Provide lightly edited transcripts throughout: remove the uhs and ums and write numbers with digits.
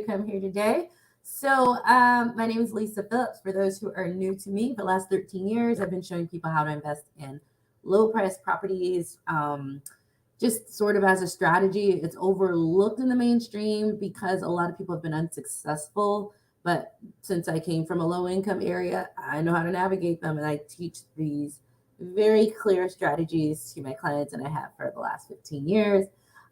come here today. So, my name is Lisa Phillips. For those who are new to me, for the last 13 years, I've been showing people how to invest in low price properties, just sort of as a strategy. It's overlooked in the mainstream because a lot of people have been unsuccessful. But since I came from a low income area, I know how to navigate them, and I teach these very clear strategies to my clients, and I have for the last 15 years.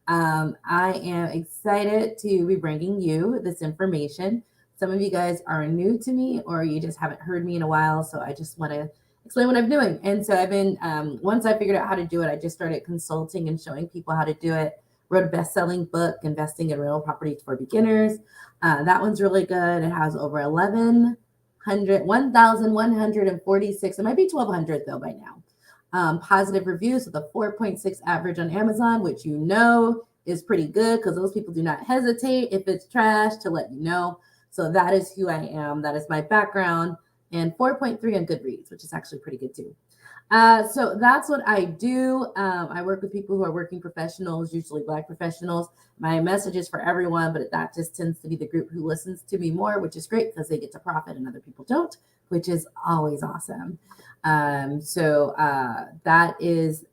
I am excited to be bringing you this information. Some of you guys are new to me, or you just haven't heard me in a while, so I just want to explain what I'm doing. And so I've been, once I figured out how to do it, I just started consulting and showing people how to do it. Wrote a best-selling book, Investing in Rental Properties for Beginners. That one's really good. It has over 1,146. It might be 1,200 though by now. Positive reviews with a 4.6 average on Amazon, which you know is pretty good because those people do not hesitate if it's trash to let you know. So that is who I am. That is my background. And 4.3 on Goodreads, which is actually pretty good too. So that's what I do. I work with people who are working professionals, usually Black professionals. My message is for everyone, but that just tends to be the group who listens to me more, which is great because they get to profit and other people don't, which is always awesome. That is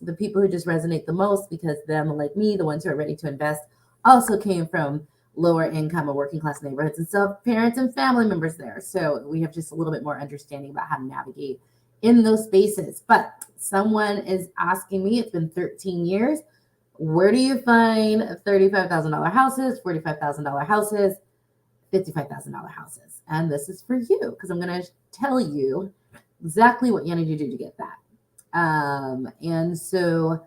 the people who just resonate the most because them, like me, the ones who are ready to invest, also came from lower income or working class neighborhoods and still have parents and family members there. So we have just a little bit more understanding about how to navigate in those spaces. But someone is asking me, it's been 13 years, where do you find $35,000 houses, $45,000 houses, $55,000 houses? And this is for you because I'm going to tell you exactly what you need to do to get that. And so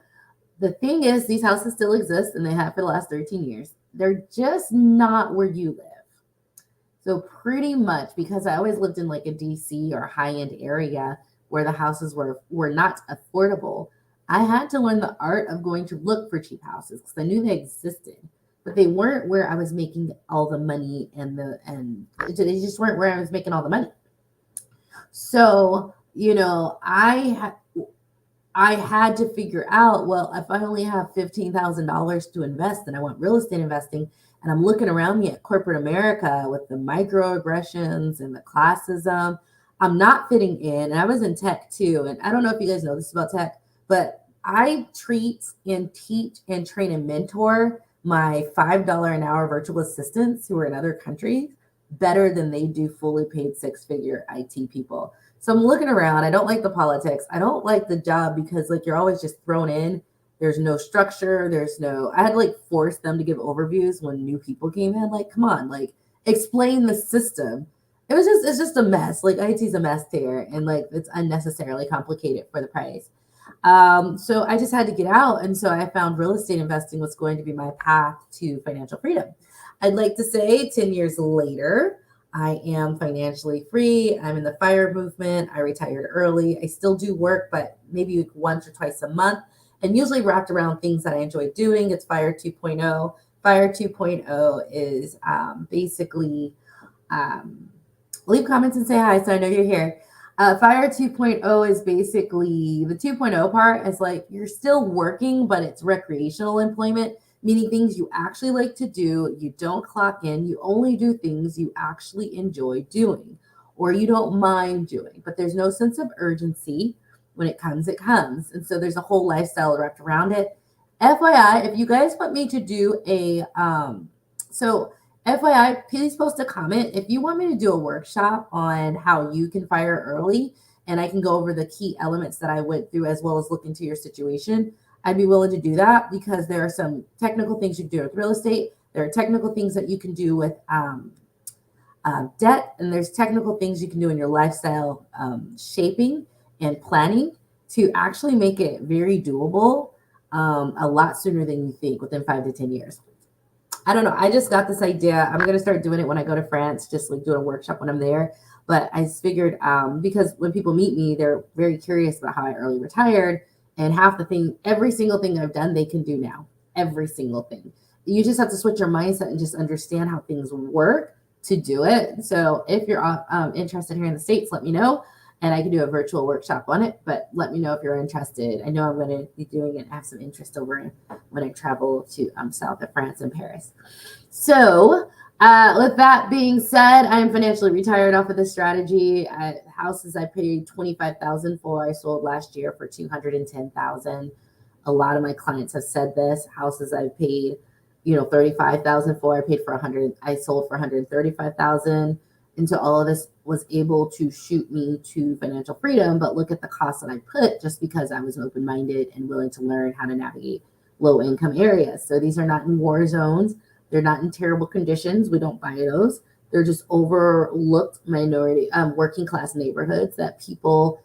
the thing is, these houses still exist and they have for the last 13 years. They're just not where you live. So pretty much, because I always lived in like a DC or high-end area where the houses were not affordable, I had to learn the art of going to look for cheap houses because I knew they existed, but they weren't where I was making all the money and they just weren't where I was making all the money. So, I had to figure out, well, if I only have $15,000 to invest and I want real estate investing, and I'm looking around me at corporate America with the microaggressions and the classism, I'm not fitting in. And I was in tech too. And I don't know if you guys know this about tech, but I treat and teach and train and mentor my $5 an hour virtual assistants who are in other countries better than they do fully paid six-figure IT people. So I'm looking around. I don't like the politics. I don't like the job because like you're always just thrown in. There's no structure. I had to like force them to give overviews when new people came in. Like, come on, like explain the system. It's just a mess. Like IT's a mess there. And like, it's unnecessarily complicated for the price. So I just had to get out. And so I found real estate investing was going to be my path to financial freedom. I'd like to say 10 years later, I am financially free. I'm in the FIRE movement. I retired early. I still do work, but maybe once or twice a month, and usually wrapped around things that I enjoy doing. It's FIRE 2.0. FIRE 2.0 is basically, leave comments and say hi so I know you're here. FIRE 2.0 is basically, the 2.0 part is like you're still working, but it's recreational employment, meaning things you actually like to do. You don't clock in. You only do things you actually enjoy doing or you don't mind doing, but there's no sense of urgency. When it comes, it comes. And so there's a whole lifestyle wrapped around it. FYI, if you guys want me to do FYI, please post a comment. If you want me to do a workshop on how you can fire early and I can go over the key elements that I went through as well as look into your situation, I'd be willing to do that because there are some technical things you can do with real estate. There are technical things that you can do with debt, and there's technical things you can do in your lifestyle shaping and planning to actually make it very doable a lot sooner than you think, within 5 to 10 years. I don't know. I just got this idea. I'm going to start doing it when I go to France, just like doing a workshop when I'm there. But I figured because when people meet me, they're very curious about how I early retired. And every single thing I've done, they can do now. Every single thing. You just have to switch your mindset and just understand how things work to do it. So if you're interested here in the States, let me know. And I can do a virtual workshop on it, but let me know if you're interested. I know I'm going to be doing it. I have some interest over when I travel to south of France and Paris. So With that being said, I am financially retired off of this strategy. Houses I paid 25,000 for, I sold last year for 210,000. A lot of my clients have said this. Houses I paid, 35,000 for, I paid for 100. I sold for 135,000. And so all of this was able to shoot me to financial freedom. But look at the cost that I put just because I was open minded and willing to learn how to navigate low income areas. So these are not in war zones. They're not in terrible conditions. We don't buy those. They're just overlooked minority, working class neighborhoods that people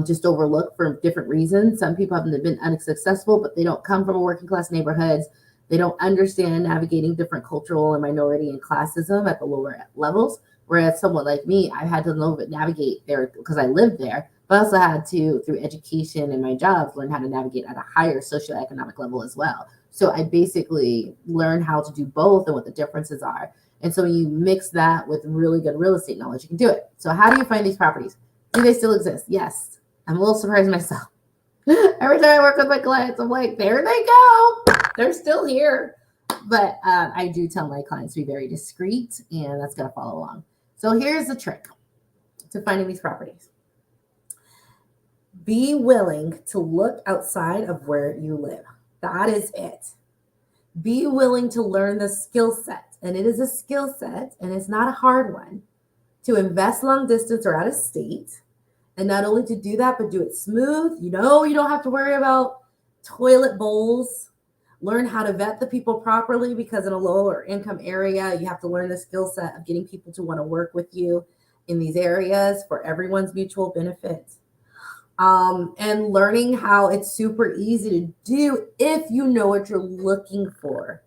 just overlook for different reasons. Some people have been unsuccessful, but they don't come from working class neighborhoods. They don't understand navigating different cultural and minority and classism at the lower levels. Whereas someone like me, I had to navigate there because I lived there, but I also had to, through education and my jobs, learn how to navigate at a higher socioeconomic level as well. So I basically learned how to do both and what the differences are. And so when you mix that with really good real estate knowledge, you can do it. So how do you find these properties? Do they still exist? Yes. I'm a little surprised myself. Every time I work with my clients, I'm like, there they go. They're still here. But I do tell my clients to be very discreet, and that's going to follow along. So here's the trick to finding these properties. Be willing to look outside of where you live. That is it. Be willing to learn the skill set. And it is a skill set, and it's not a hard one, to invest long distance or out of state. And not only to do that, but do it smooth. You don't have to worry about toilet bowls. Learn how to vet the people properly, because in a lower income area, you have to learn the skill set of getting people to want to work with you in these areas for everyone's mutual benefit. And learning how it's super easy to do if you know what you're looking for.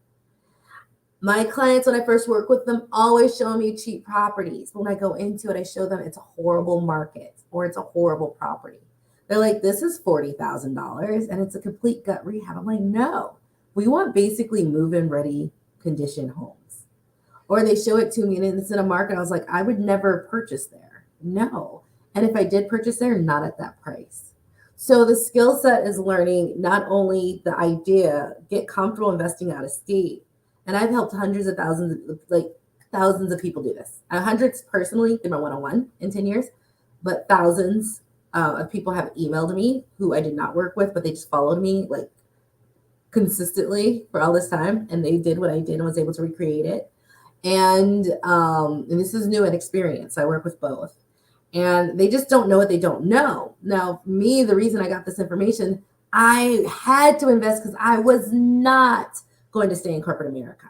My clients, when I first work with them, always show me cheap properties. When I go into it, I show them it's a horrible market or it's a horrible property. They're like, this is $40,000 and it's a complete gut rehab. I'm like, no, we want basically move-in ready condition homes. Or they show it to me and it's in a market. I was like, I would never purchase there. No. And if I did purchase there, not at that price. So the skill set is learning not only the idea, get comfortable investing out of state. And I've helped hundreds of thousands of people do this. Hundreds personally through my one-on-one in 10 years, but thousands of people have emailed me who I did not work with, but they just followed me like consistently for all this time. And they did what I did and was able to recreate it. And this is new and experience. I work with both. And they just don't know what they don't know. Now, me, the reason I got this information, I had to invest because I was not going to stay in corporate America.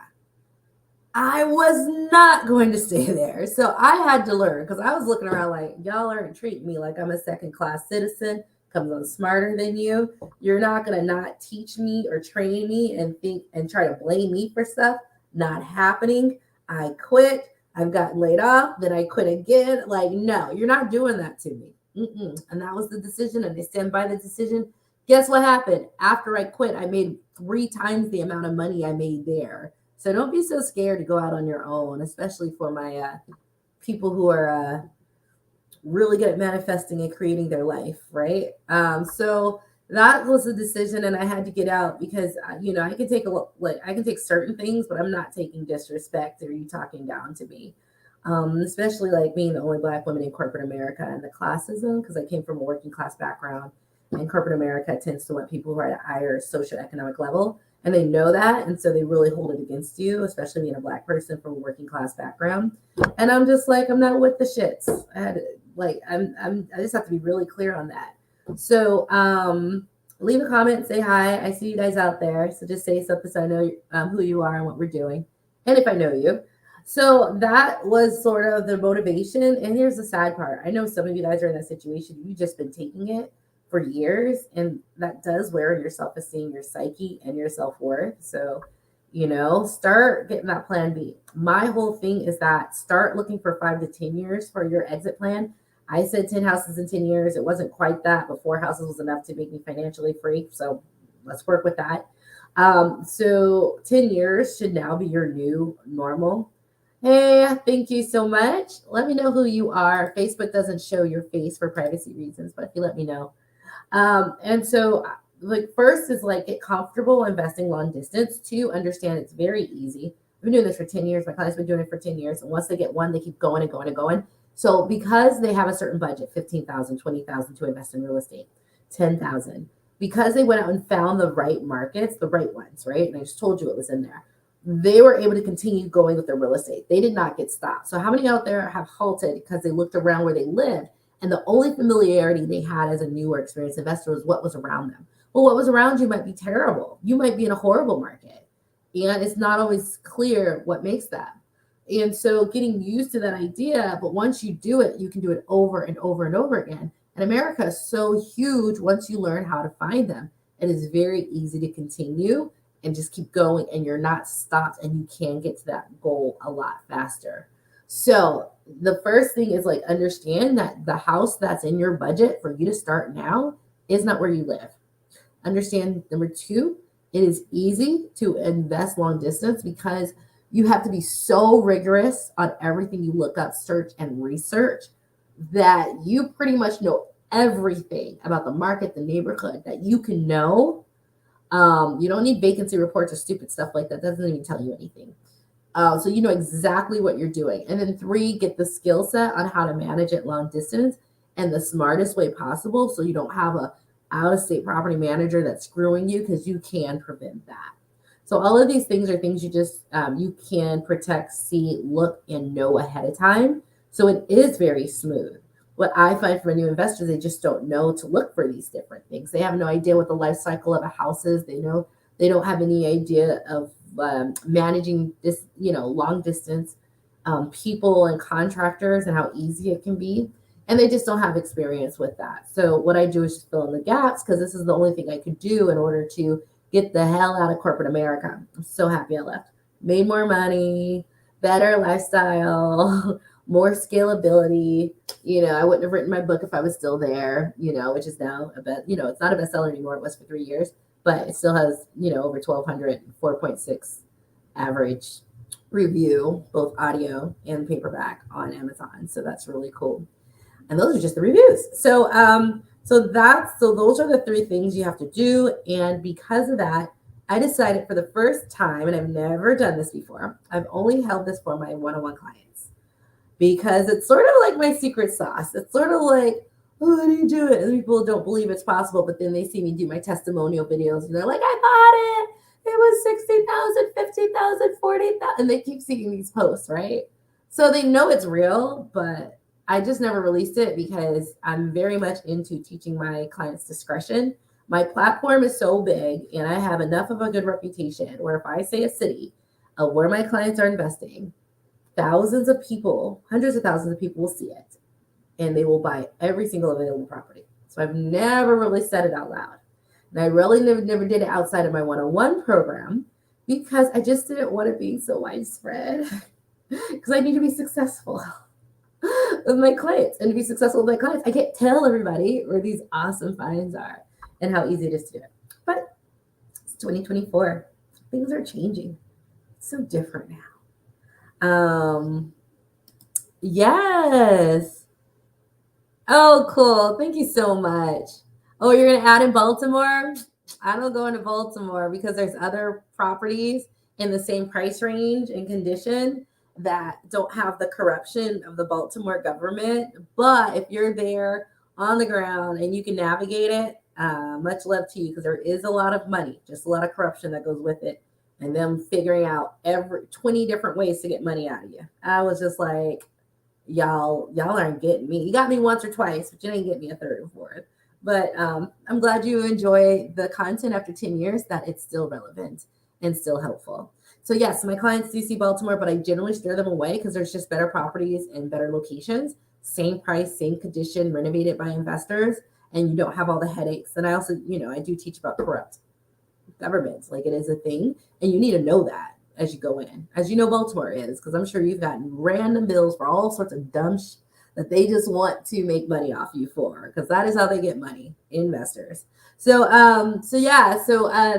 I was not going to stay there. So I had to learn, because I was looking around like, y'all aren't treating me like I'm a second-class citizen, comes on smarter than you. You're not going to not teach me or train me and think and try to blame me for stuff not happening. I quit. I've gotten laid off, then I quit again. Like, no, you're not doing that to me. And that was the decision, and I stand by the decision. Guess what happened? After I quit, I made 3 times the amount of money I made there. So don't be so scared to go out on your own, especially for my people who are really good at manifesting and creating their life, right? So that was the decision, and I had to get out because I can take I can take certain things, but I'm not taking disrespect or you talking down to me. Especially like being the only Black woman in corporate America and the classism, because I came from a working class background, and corporate America tends to want people who are at a higher socioeconomic level, and they know that, and so they really hold it against you, especially being a Black person from a working class background. And I'm just like, I'm not with the shits. I just have to be really clear on that. So leave a comment, say hi. I see you guys out there. So just say something so I know who you are and what we're doing. And if I know you. So that was sort of the motivation. And here's the sad part. I know some of you guys are in that situation. You've just been taking it for years. And that does wear on your self-esteem, your psyche, and your self-worth. So, start getting that plan B. My whole thing is that start looking for 5 to 10 years for your exit plan. I said 10 houses in 10 years. It wasn't quite that, but 4 houses was enough to make me financially free. So let's work with that. So 10 years should now be your new normal. Hey, thank you so much. Let me know who you are. Facebook doesn't show your face for privacy reasons, but if you let me know. And so first is get comfortable investing long distance. 2, understand it's very easy. been doing this for 10 years. My clients have been doing it for 10 years. And once they get one, they keep going and going and going. So because they have a certain budget, 15,000, 20,000 to invest in real estate, 10,000, because they went out and found the right markets, the right ones, right? And I just told you it was in there. They were able to continue going with their real estate. They did not get stopped. So how many out there have halted because they looked around where they lived and the only familiarity they had as a new or experienced investor was what was around them? Well, what was around you might be terrible. You might be in a horrible market. And it's not always clear what makes that. And so getting used to that idea, but once you do it, you can do it over and over and over again. And America is so huge once you learn how to find them. It is very easy to continue and just keep going, and you're not stopped, and you can get to that goal a lot faster. So the first thing is like understand that the house that's in your budget for you to start now is not where you live. Understand number two, it is easy to invest long distance because you have to be so rigorous on everything you look up, search, and research that you pretty much know everything about the market, the neighborhood that you can know. You don't need vacancy reports or stupid stuff like that. That doesn't even tell you anything. So you know exactly what you're doing. And then three, get the skill set on how to manage it long distance and the smartest way possible so you don't have a out-of-state property manager that's screwing you, because you can prevent that. So all of these things are things you just, you can protect, see, look, and know ahead of time. So it is very smooth. What I find for new investors, they just don't know to look for these different things. They have no idea what the life cycle of a house is. They don't have any idea of managing this, long distance people and contractors and how easy it can be. And they just don't have experience with that. So what I do is just fill in the gaps, because this is the only thing I could do in order to get the hell out of corporate America. I'm so happy I left. Made more money, better lifestyle, more scalability. I wouldn't have written my book if I was still there, which is now it's not a bestseller anymore. It was for 3 years, but it still has, over 1,200, 4.6 average review, both audio and paperback on Amazon. So that's really cool. And those are just the reviews. So those are the three things you have to do. And because of that, I decided for the first time, and I've never done this before, I've only held this for my one-on-one clients, because it's sort of like my secret sauce. It's sort of like, oh, how do you do it? And people don't believe it's possible, but then they see me do my testimonial videos and they're like, I bought it. It was 60,000, 50,000, 40,000. And they keep seeing these posts, right? So they know it's real, but I just never released it because I'm very much into teaching my clients discretion. My platform is so big and I have enough of a good reputation where if I say a city where my clients are investing, thousands of people, hundreds of thousands of people will see it and they will buy every single available property. So I've never really said it out loud. And I really never did it outside of my one-on-one program because I just didn't want to be so widespread because I need to be successful with my clients. And to be successful with my clients, I can't tell everybody where these awesome finds are and how easy it is to do it. But it's 2024. Things are changing. It's so different now. Yes. Oh, cool. Thank you so much. Oh, you're going to add in Baltimore? I don't go into Baltimore because there's other properties in the same price range and condition that don't have the corruption of the Baltimore government. But if you're there on the ground and you can navigate it, much love to you, because there is a lot of money, just a lot of corruption that goes with it. And them figuring out every 20 different ways to get money out of you. I was just like, y'all aren't getting me. You got me once or twice, but you didn't get me a third or fourth. But I'm glad you enjoy the content after 10 years, that it's still relevant and still helpful. So yes, my clients do see Baltimore, but I generally steer them away because there's just better properties and better locations, same price, same condition, renovated by investors, and you don't have all the headaches. And I also, I do teach about corrupt governments, like it is a thing, and you need to know that as you go in, as you know Baltimore is, because I'm sure you've gotten random bills for all sorts of dumb that they just want to make money off you for, because that is how they get money, investors. So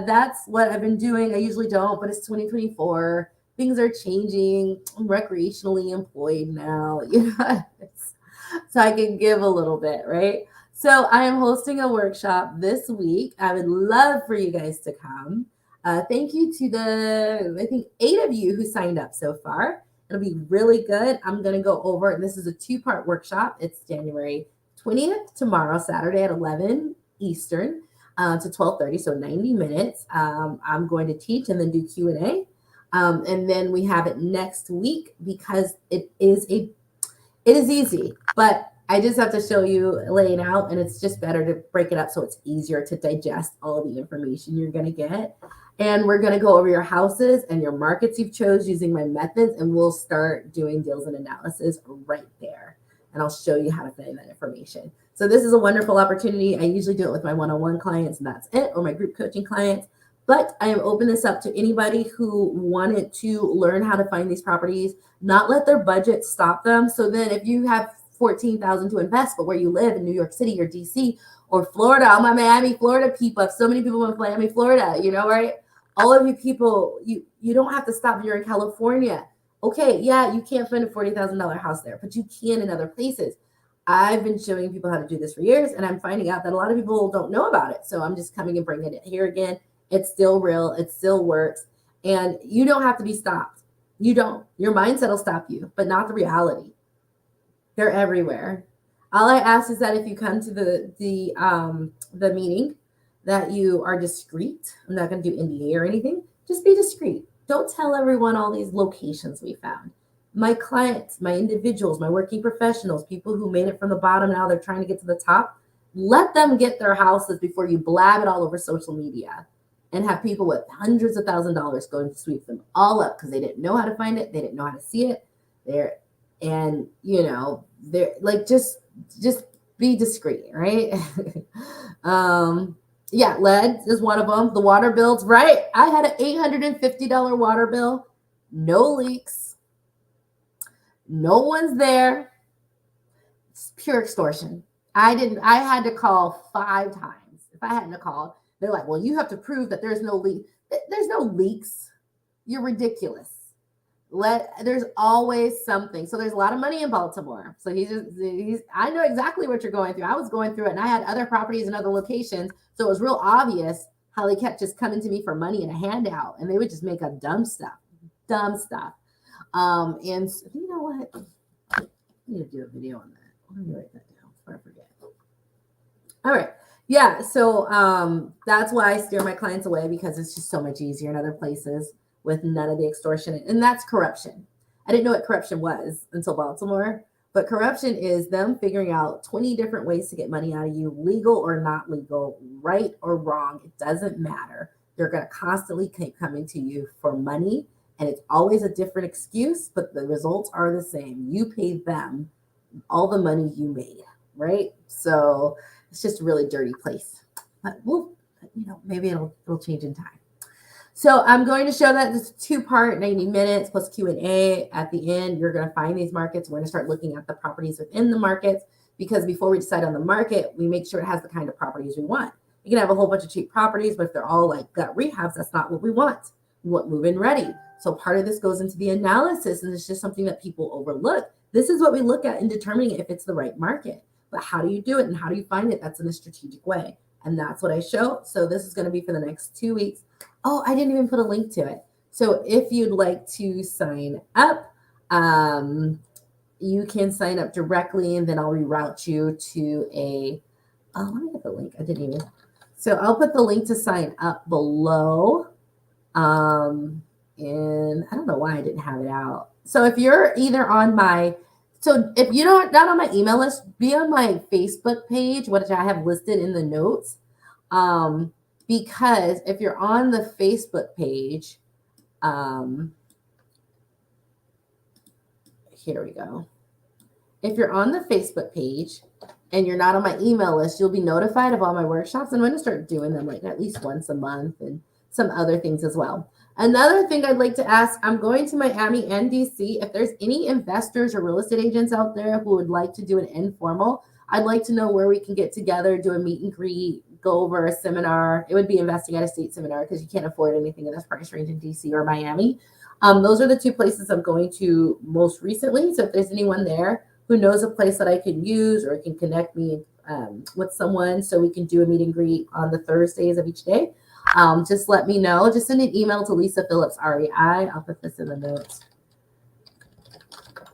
that's what I've been doing. I usually don't, but it's 2024. Things are changing. I'm recreationally employed now, so I can give a little bit, right? So I am hosting a workshop this week. I would love for you guys to come. Thank you to the, I think, 8 of you who signed up so far. It'll be really good. I'm going to go over, this is a 2-part workshop. It's January 20th, tomorrow, Saturday at 11 Eastern to 12:30, so 90 minutes. I'm going to teach and then do Q&A. And then we have it next week because it is easy, but I just have to show you laying out, and it's just better to break it up so it's easier to digest all the information you're going to get. And we're going to go over your houses and your markets you've chose using my methods, and we'll start doing deals and analysis right there. And I'll show you how to find that information. So this is a wonderful opportunity. I usually do it with my one-on-one clients, and that's it, or my group coaching clients. But I am open this up to anybody who wanted to learn how to find these properties, not let their budget stop them. So then if you have $14,000 to invest, but where you live in New York City or DC or Florida, all my Miami, Florida people, I have so many people in Miami, Florida, right? All of you people, you don't have to stop if you're in California. Okay, yeah, you can't find a $40,000 house there, but you can in other places. I've been showing people how to do this for years, and I'm finding out that a lot of people don't know about it. So I'm just coming and bringing it here again. It's still real. It still works. And you don't have to be stopped. You don't. Your mindset will stop you, but not the reality. They're everywhere. All I ask is that if you come to the meeting, that you are discreet. I'm not going to do NDA or anything. Just be discreet. Don't tell everyone all these locations we found. My clients, my individuals, my working professionals, people who made it from the bottom, now they're trying to get to the top, let them get their houses before you blab it all over social media and have people with hundreds of $1,000s go and sweep them all up because they didn't know how to find it. They didn't know how to see it. They're like, just be discreet, right? Yeah, lead is one of them. The water bills, right? I had an $850 water bill, no leaks. No one's there. It's pure extortion. I had to call 5 times. If I hadn't called, they're like, well, you have to prove that there's no leak. There's no leaks. You're ridiculous. There's always something. So there's a lot of money in Baltimore. So I know exactly what you're going through. I was going through it, and I had other properties in other locations. So it was real obvious how they kept just coming to me for money and a handout, and they would just make up dumb stuff. And so, you know what? I need to do a video on that. Let me write that down before I forget. All right. Yeah. So that's why I steer my clients away, because it's just so much easier in other places with none of the extortion. And that's corruption. I didn't know what corruption was until Baltimore, but corruption is them figuring out 20 different ways to get money out of you, legal or not legal, right or wrong. It doesn't matter. They're going to constantly keep coming to you for money. And it's always a different excuse, but the results are the same. You paid them all the money you made, right? So it's just a really dirty place. But maybe it'll change in time. So I'm going to show that this 2-part, 90 minutes plus Q&A. At the end, you're going to find these markets. We're going to start looking at the properties within the markets, because before we decide on the market, we make sure it has the kind of properties we want. You can have a whole bunch of cheap properties, but if they're all like gut rehabs, that's not what we want. We want move-in ready. So part of this goes into the analysis, and it's just something that people overlook. This is what we look at in determining if it's the right market. But how do you do it and how do you find it? That's in a strategic way. And that's what I show. So this is going to be for the next 2 weeks. Oh, I didn't even put a link to it. So if you'd like to sign up, you can sign up directly, and then I'll reroute you to let me get the link. I didn't even. So I'll put the link to sign up below. And I don't know why I didn't have it out. So if you're either on if you're not on my email list, be on my Facebook page, which I have listed in the notes. Because if you're on the Facebook page, here we go. If you're on the Facebook page and you're not on my email list, you'll be notified of all my workshops. I'm going to start doing them like at least once a month, and some other things as well. Another thing I'd like to ask, I'm going to Miami and DC. If there's any investors or real estate agents out there who would like to do an informal, I'd like to know where we can get together, do a meet and greet, go over a seminar. It would be investing at a state seminar, because you can't afford anything in this price range in DC or Miami. Those are the 2 places I'm going to most recently. So if there's anyone there who knows a place that I can use, or can connect me with someone so we can do a meet and greet on the Thursdays of each day, just let me know. Just send an email to Lisa Phillips, REI. I'll put this in the notes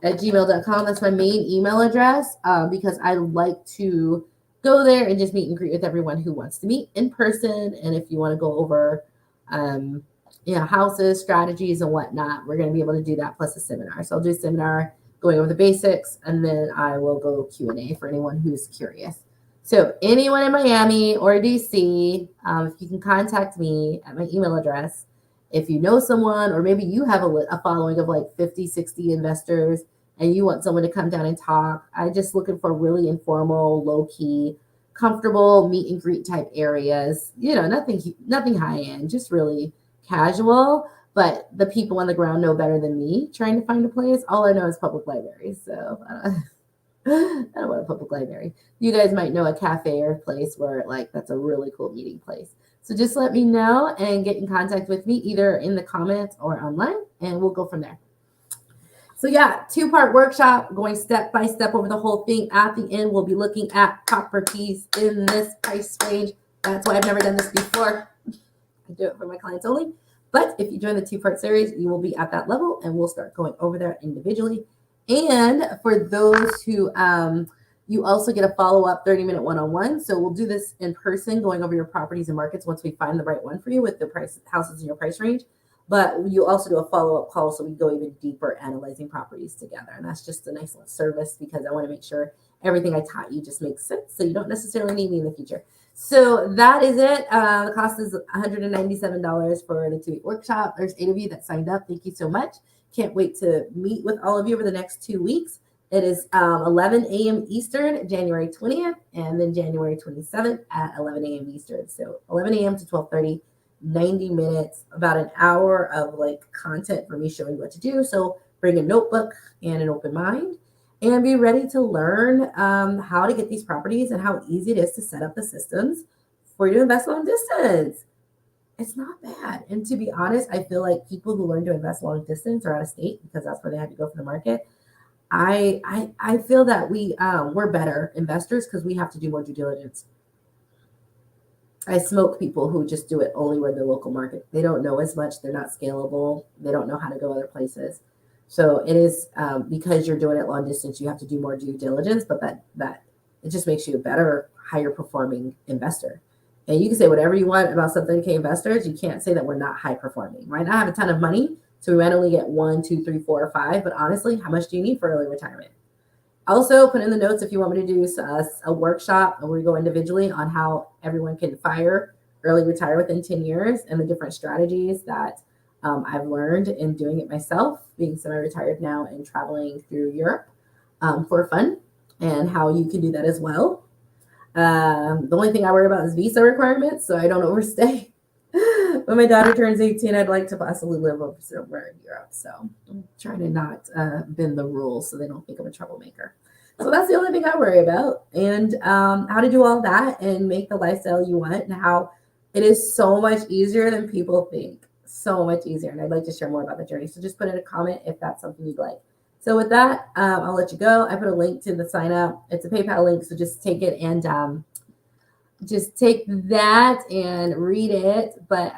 at gmail.com. That's my main email address because I like to go there and just meet and greet with everyone who wants to meet in person. And if you want to go over, houses, strategies, and whatnot, we're going to be able to do that plus a seminar. So I'll do a seminar going over the basics, and then I will go Q&A for anyone who's curious. So anyone in Miami or DC, if you can contact me at my email address, if you know someone, or maybe you have a following of like 50, 60 investors, and you want someone to come down and talk, I'm just looking for really informal, low-key, comfortable meet and greet type areas. Nothing high end, just really casual. But the people on the ground know better than me trying to find a place. All I know is public libraries. So I don't want a public library. You guys might know a cafe or a place where that's a really cool meeting place. So just let me know and get in contact with me either in the comments or online, and we'll go from there. So yeah, 2-part workshop going step by step over the whole thing. At the end, we'll be looking at properties in this price range. That's why I've never done this before. I do it for my clients only. But if you join the 2-part series, you will be at that level, and we'll start going over there individually. And for those who, you also get a follow-up 30-minute one-on-one. So we'll do this in person, going over your properties and markets once we find the right one for you with the houses in your price range. But you also do a follow-up call, so we go even deeper analyzing properties together. And that's just a nice little service because I want to make sure everything I taught you just makes sense, so you don't necessarily need me in the future. So that is it. The cost is $197 for the 2-week workshop. There's 8 of you that signed up. Thank you so much. Can't wait to meet with all of you over the next 2 weeks. It is 11 a.m. Eastern, January 20th, and then January 27th at 11 a.m. Eastern. So 11 a.m. to 12:30. 90 minutes, about an hour of content for me showing you what to do. So bring a notebook and an open mind and be ready to learn how to get these properties and how easy it is to set up the systems for you to invest long distance. It's not bad. And to be honest, I feel like people who learn to invest long distance or out of state, because that's where they had to go for the market, I feel that we're better investors because we have to do more due diligence. I smoke people who just do it only where the local market. They don't know as much. They're not scalable. They don't know how to go other places. So it is because you're doing it long distance, you have to do more due diligence, but that it just makes you a better, higher performing investor. And you can say whatever you want about sub-30K investors. You can't say that we're not high performing. Might not have a ton of money, so we might only get 1, 2, 3, 4, or 5. But honestly, how much do you need for early retirement? Also, put in the notes if you want me to do a workshop where we go individually on how everyone can early retire within 10 years and the different strategies that I've learned in doing it myself, being semi-retired now and traveling through Europe for fun, and how you can do that as well. The only thing I worry about is visa requirements, so I don't overstay. When my daughter turns 18, I'd like to possibly live over somewhere in Europe. So I'm trying to not bend the rules so they don't think I'm a troublemaker. So that's the only thing I worry about. And how to do all that and make the lifestyle you want, and how it is so much easier than people think. So much easier. And I'd like to share more about the journey. So just put in a comment if that's something you'd like. So with that, I'll let you go. I put a link to the sign up. It's a PayPal link, so just take it and just take that and read it. But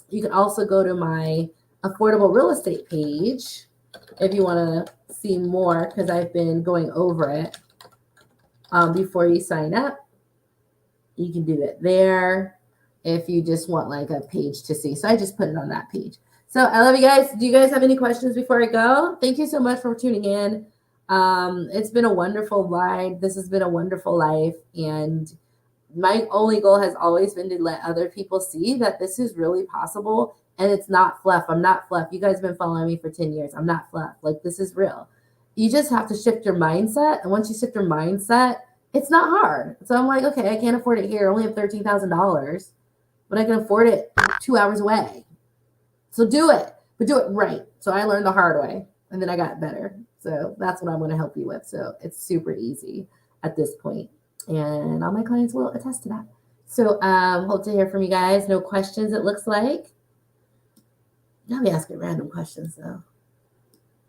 you can also go to my affordable real estate page if you want to see more, because I've been going over it before you sign up. You can do it there if you just want a page to see. So I just put it on that page. So I love you guys. Do you guys have any questions before I go? Thank you so much for tuning in. It's been a wonderful ride. This has been a wonderful life. And my only goal has always been to let other people see that this is really possible, and it's not fluff. I'm not fluff. You guys have been following me for 10 years. I'm not fluff. This is real. You just have to shift your mindset. And once you shift your mindset, it's not hard. So I'm okay, I can't afford it here. I only have $13,000, but I can afford it 2 hours away. So do it, but do it right. So I learned the hard way, and then I got better. So that's what I'm going to help you with. So it's super easy at this point. And all my clients will attest to that. So hope to hear from you guys. No questions, it looks like. I'll be asking random questions, though.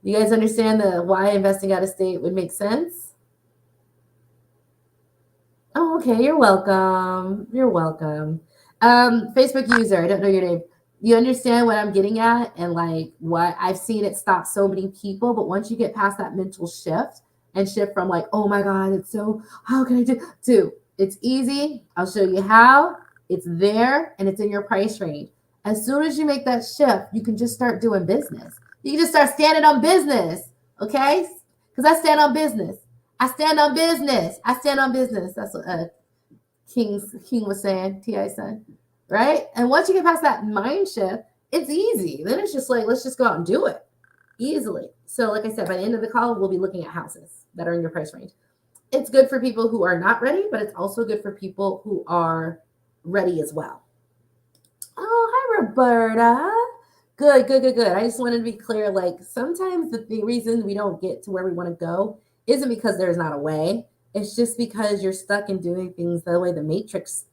You guys understand why investing out of state would make sense? Oh, okay. You're welcome. You're welcome. Facebook user, I don't know your name. You understand what I'm getting at and like what I've seen it stop so many people. But once you get past that mental shift and shift from like, oh my God, it's so, how can I do, to it's easy. I'll show you how. It's there and it's in your price range. As soon as you make that shift, you can just start doing business. You can just start standing on business. Okay. Because I stand on business. I stand on business. I stand on business. That's what King was saying, T.I. said, right? And once you get past that mind shift, it's easy. Then it's just like, let's just go out and do it easily. So, like I said, by the end of the call, we'll be looking at houses that are in your price range. It's good for people who are not ready, but it's also good for people who are ready as well. Oh, hi, Roberta. Good, good, good, good. I just wanted to be clear. Like sometimes the reason we don't get to where we want to go isn't because there's not a way. It's just because you're stuck in doing things the way the matrix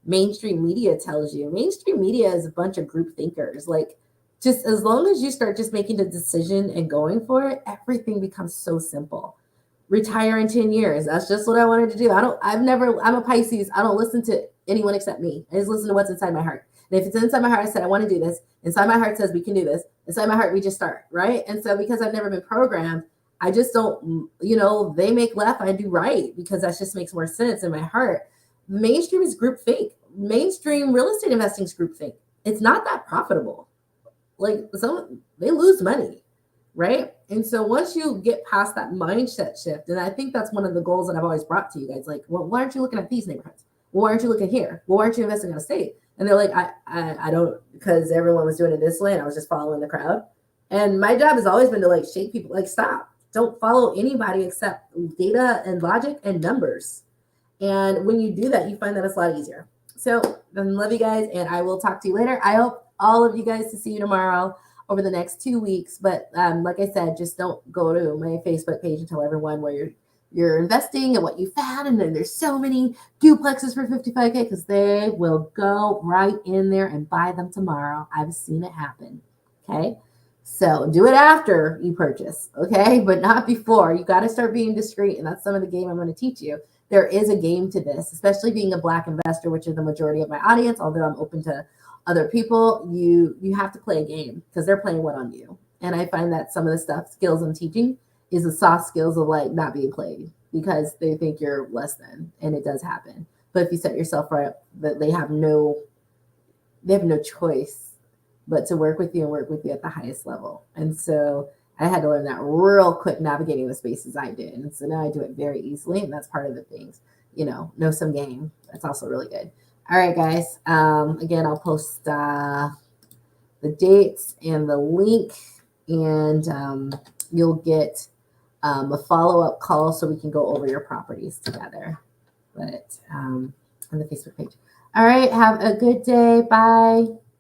mainstream media tells you. Mainstream media is a bunch of group thinkers. Like just as long as you start just making the decision and going for it, everything becomes so simple. Retire in 10 years. That's just what I wanted to do. I'm a Pisces. I don't listen to anyone except me. I just listen to what's inside my heart. And if it's inside my heart, I said, I want to do this. Inside my heart says we can do this. Inside my heart, we just start, right? And so because I've never been programmed, I just don't, they make left, I do right, because that just makes more sense in my heart. Mainstream is groupthink. Mainstream real estate investing is groupthink. It's not that profitable. Like they lose money, right? And so once you get past that mindset shift, and I think that's one of the goals that I've always brought to you guys, like, well, why aren't you looking at these neighborhoods? Well, why aren't you looking here? Well, why aren't you investing in a state? And they're like, I don't, because everyone was doing it this way and I was just following the crowd. And my job has always been to like shake people, like stop. Don't follow anybody except data and logic and numbers. And when you do that, you find that it's a lot easier. So I love you guys, and I will talk to you later. I hope all of you guys to see you tomorrow over the next 2 weeks. But like I said, just don't go to my Facebook page and tell everyone where you're investing and what you found. And then there's so many duplexes for 55K because they will go right in there and buy them tomorrow. I've seen it happen. Okay. So do it after you purchase. Okay. But not before. You got to start being discreet. And that's some of the game I'm going to teach you. There is a game to this, especially being a Black investor, which is the majority of my audience, although I'm open to other people. You have to play a game because they're playing one on you. And I find that some of the skills I'm teaching is the soft skills of like not being played because they think you're less than, and it does happen. But if you set yourself right, that they have no choice but to work with you and work with you at the highest level. And so I had to learn that real quick navigating the spaces I did. And so now I do it very easily. And that's part of the things, know some game. That's also really good. All right, guys. Again, I'll post the dates and the link, and you'll get a follow-up call so we can go over your properties together. But on the Facebook page. All right. Have a good day. Bye.